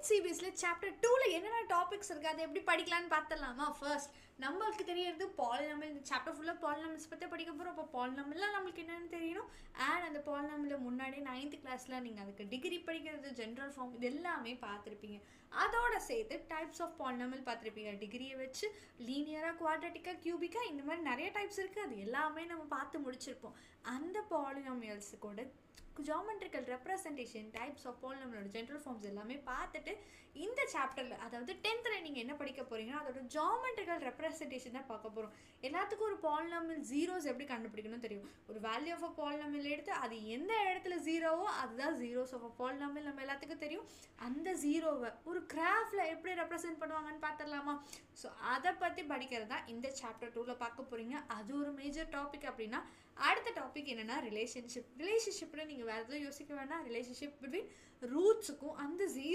சீரிஸ்ல chapter 2ல என்னென்ன topics இருக்கு அதை எப்படி படிக்கலாம்னு பார்த்தலாமா. ஃபர்ஸ்ட் நம்மளுக்கு தெரியறது பாலினாமியல். இந்த சாப்டர் ஃபுல்லா பாலினாமியல்ஸ் பத்தி படிக்க போறோம். அப்போ பாலினாமியல்ல நம்மளுக்கு என்னன்னு தெரியணும். அண்ட் அந்த பாலினாமியல் முன்னாடி 9th கிளாஸ்ல நீங்க அதுக்கு டிகிரி படிக்கிறது, ஜென்ரல் ஃபார்ம், இது எல்லாமே பார்த்துருப்பீங்க. அதோட சேர்த்து டைப்ஸ் ஆஃப் பாலினாமியல் பார்த்துருப்பீங்க. டிகிரியை வச்சு லீனியரா, குவாட்ரட்டிக்கா, கியூபிக்கா, இந்த மாதிரி நிறைய டைப்ஸ் இருக்கு. அது எல்லாமே நம்ம பார்த்து முடிச்சிருப்போம். அந்த பாலினாமியல்ஸ் கூட ஜியோமெட்ரிக்கல் ரெப்ரசன்டேஷன், டைப்ஸ் ஆஃப் பாலினாமியலோட ஜென்ரல் ஃபார்ம்ஸ் எல்லாமே பார்த்துட்டு இந்த சாப்டரில், அதாவது 10th நீங்கள் என்ன படிக்க போகிறீங்கன்னா அதோட ஜியோமெட்ரிக்கல் ரெப்ரசன்டேஷன் தான் பார்க்க போகிறோம். எல்லாத்துக்கும் ஒரு பாலினாமியல் ஜீரோஸ் எப்படி கண்டுபிடிக்கணும் தெரியும். ஒரு வேல்யூ ஆஃப் அ பாலினாமியல் எடுத்து அது எந்த இடத்துல ஜீரோவோ அதுதான் ஜீரோஸ் ஆஃப் அ பாலினாமியல் நம்ம எல்லாத்துக்கும் தெரியும். அந்த ஜீரோவை ஒரு கிராஃபில் எப்படி ரெப்ரசென்ட் பண்ணுவாங்கன்னு பார்த்துடலாமா. ஸோ அதை பற்றி படிக்கிறது தான் இந்த சாப்டர் 2ல் பார்க்க போகிறீங்க. அது ஒரு மேஜர் டாபிக். அப்படின்னா அடுத்த டாபிக் என்னென்னா ரிலேஷன்ஷிப்பில் நீங்கள் வேறு எதுவும் யோசிக்க வேண்டாம். ரிலேஷன்ஷிப் பிட்வீன் ரூட்ஸுக்கும் அந்த ஜீரோ